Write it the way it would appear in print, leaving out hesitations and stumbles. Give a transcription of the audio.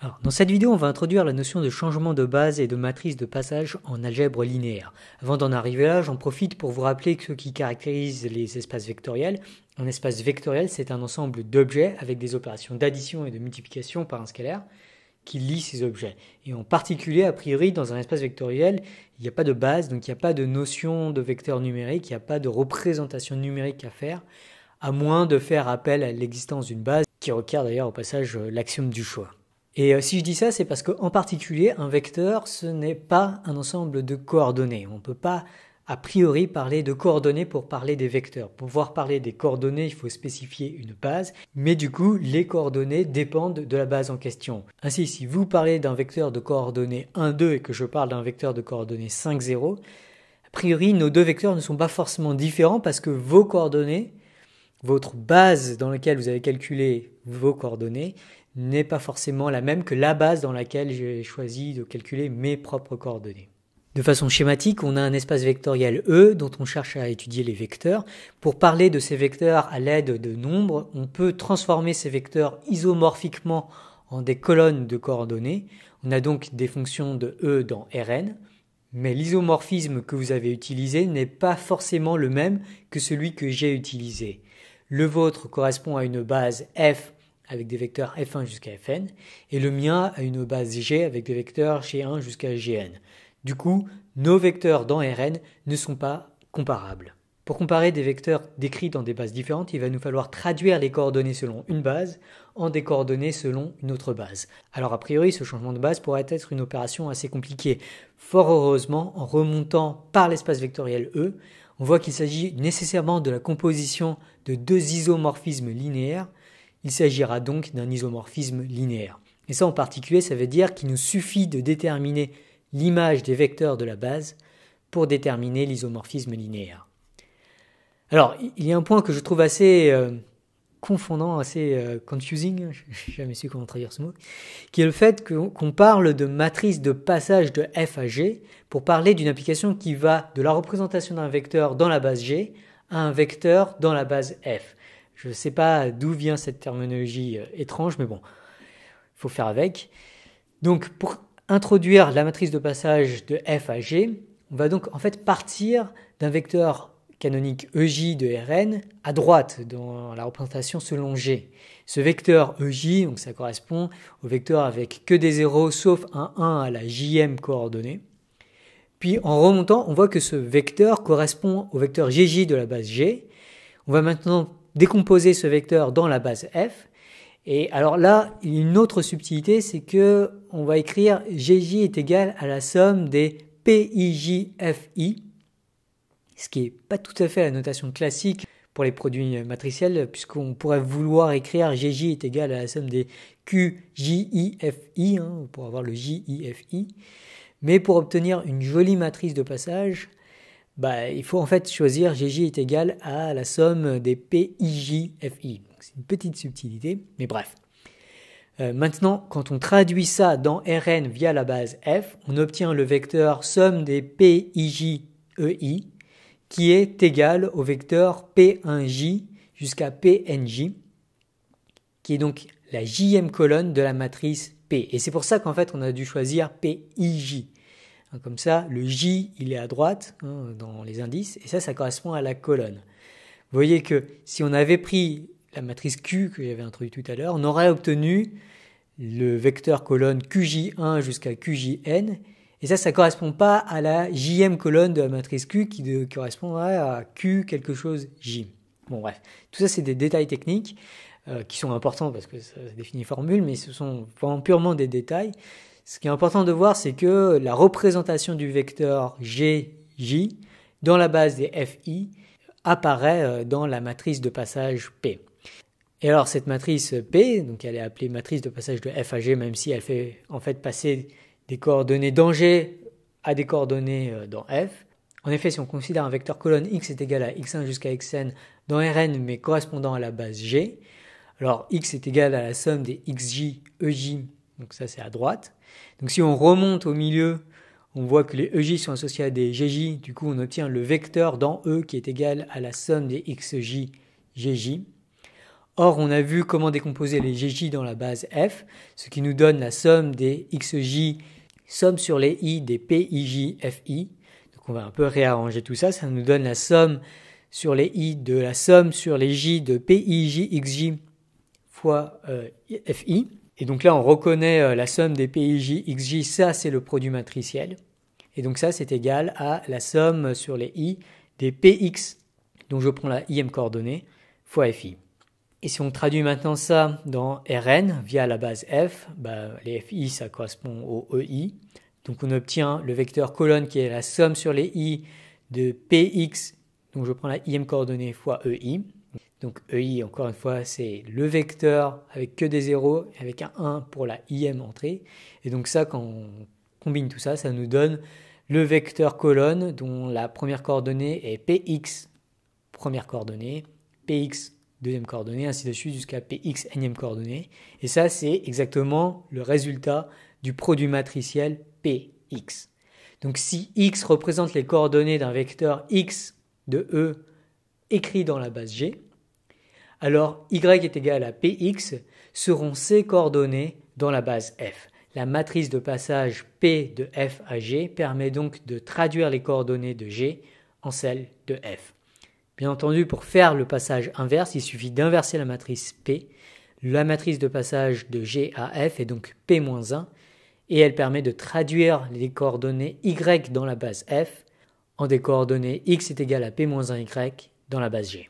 Alors, dans cette vidéo, on va introduire la notion de changement de base et de matrice de passage en algèbre linéaire. Avant d'en arriver là, j'en profite pour vous rappeler que ce qui caractérise les espaces vectoriels. Un espace vectoriel, c'est un ensemble d'objets avec des opérations d'addition et de multiplication par un scalaire qui lie ces objets. Et en particulier, a priori, dans un espace vectoriel, il n'y a pas de base, donc il n'y a pas de notion de vecteur numérique, il n'y a pas de représentation numérique à faire, à moins de faire appel à l'existence d'une base, qui requiert d'ailleurs au passage l'axiome du choix. Et si je dis ça, c'est parce qu'en particulier, un vecteur, ce n'est pas un ensemble de coordonnées. On ne peut pas, a priori, parler de coordonnées pour parler des vecteurs. Pour pouvoir parler des coordonnées, il faut spécifier une base, mais du coup, les coordonnées dépendent de la base en question. Ainsi, si vous parlez d'un vecteur de coordonnées 1, 2 et que je parle d'un vecteur de coordonnées 5, 0, a priori, nos deux vecteurs ne sont pas forcément différents parce que vos coordonnées, votre base dans laquelle vous avez calculé vos coordonnées, n'est pas forcément la même que la base dans laquelle j'ai choisi de calculer mes propres coordonnées. De façon schématique, on a un espace vectoriel E dont on cherche à étudier les vecteurs. Pour parler de ces vecteurs à l'aide de nombres, on peut transformer ces vecteurs isomorphiquement en des colonnes de coordonnées. On a donc des fonctions de E dans Rn, mais l'isomorphisme que vous avez utilisé n'est pas forcément le même que celui que j'ai utilisé. Le vôtre correspond à une base f avec des vecteurs f1 jusqu'à fn, et le mien a une base g avec des vecteurs g1 jusqu'à gn. Du coup, nos vecteurs dans Rn ne sont pas comparables. Pour comparer des vecteurs décrits dans des bases différentes, il va nous falloir traduire les coordonnées selon une base en des coordonnées selon une autre base. Alors a priori, ce changement de base pourrait être une opération assez compliquée. Fort heureusement, en remontant par l'espace vectoriel E, on voit qu'il s'agit nécessairement de la composition de deux isomorphismes linéaires. Il s'agira donc d'un isomorphisme linéaire. Et ça en particulier, ça veut dire qu'il nous suffit de déterminer l'image des vecteurs de la base pour déterminer l'isomorphisme linéaire. Alors, il y a un point que je trouve assez confondant, assez confusing, je n'ai jamais su comment traduire ce mot, qui est le fait qu'on parle de matrice de passage de f à g pour parler d'une application qui va de la représentation d'un vecteur dans la base g à un vecteur dans la base f. Je ne sais pas d'où vient cette terminologie étrange, mais bon, il faut faire avec. Donc, pour introduire la matrice de passage de f à g, on va donc en fait partir d'un vecteur canonique EJ de Rn à droite dans la représentation selon G. Ce vecteur EJ, donc ça correspond au vecteur avec que des zéros sauf un 1 à la jm coordonnée. Puis en remontant, on voit que ce vecteur correspond au vecteur Gj de la base G. On va maintenant décomposer ce vecteur dans la base f. Et alors là, une autre subtilité, c'est que on va écrire Gj est égal à la somme des PIJFI, ce qui n'est pas tout à fait la notation classique pour les produits matriciels, puisqu'on pourrait vouloir écrire Gj est égal à la somme des QJIFI, pour avoir le JIFI. Mais pour obtenir une jolie matrice de passage, il faut en fait choisir Gj est égal à la somme des PIJFI. C'est une petite subtilité, mais bref. Maintenant, quand on traduit ça dans Rn via la base f, on obtient le vecteur somme des PIJEI qui est égal au vecteur P1J jusqu'à PNJ, qui est donc la jm colonne de la matrice P. Et c'est pour ça qu'en fait on a dû choisir PIJ. Comme ça, le J, il est à droite dans les indices, et ça correspond à la colonne. Vous voyez que si on avait pris la matrice Q que j'avais introduite tout à l'heure, on aurait obtenu le vecteur colonne QJ1 jusqu'à QJN, et ça correspond pas à la jm colonne de la matrice Q qui correspondrait à Q quelque chose J. Bon bref, tout ça c'est des détails techniques qui sont importants parce que ça définit formule, mais ce sont vraiment purement des détails. Ce qui est important de voir, c'est que la représentation du vecteur GJ dans la base des FI apparaît dans la matrice de passage P. Et alors cette matrice P, donc elle est appelée matrice de passage de f à g, même si elle fait en fait passer des coordonnées dans G à des coordonnées dans F. En effet, si on considère un vecteur colonne x est égal à x1 jusqu'à xn dans Rn, mais correspondant à la base G, alors x est égal à la somme des xj, ej, donc ça c'est à droite. Donc si on remonte au milieu, on voit que les ej sont associés à des gj, du coup on obtient le vecteur dans E qui est égal à la somme des xj, gj. Or, on a vu comment décomposer les GJ dans la base F, ce qui nous donne la somme des XJ, somme sur les I des PIJ FI. Donc on va un peu réarranger tout ça, ça nous donne la somme sur les I de la somme sur les J de PIJ XJ fois FI. Et donc là, on reconnaît la somme des PIJ XJ, ça c'est le produit matriciel. Et donc ça, c'est égal à la somme sur les I des PX, donc je prends la IM coordonnée, fois FI. Et si on traduit maintenant ça dans Rn via la base F, les FI, ça correspond au EI. Donc on obtient le vecteur colonne qui est la somme sur les I de PX, donc je prends la IM coordonnée fois EI. Donc EI, encore une fois, c'est le vecteur avec que des zéros, avec un 1 pour la IM entrée. Et donc ça, quand on combine tout ça, ça nous donne le vecteur colonne dont la première coordonnée est PX, première coordonnée, PX, deuxième coordonnée, ainsi de suite jusqu'à PX, énième coordonnée. Et ça, c'est exactement le résultat du produit matriciel PX. Donc si X représente les coordonnées d'un vecteur X de E écrit dans la base G, alors Y est égal à Px seront ces coordonnées dans la base F. La matrice de passage P de F à G permet donc de traduire les coordonnées de G en celles de F. Bien entendu, pour faire le passage inverse, il suffit d'inverser la matrice P. La matrice de passage de G à F est donc P-1 et elle permet de traduire les coordonnées Y dans la base F en des coordonnées X est égal à P-1Y dans la base G.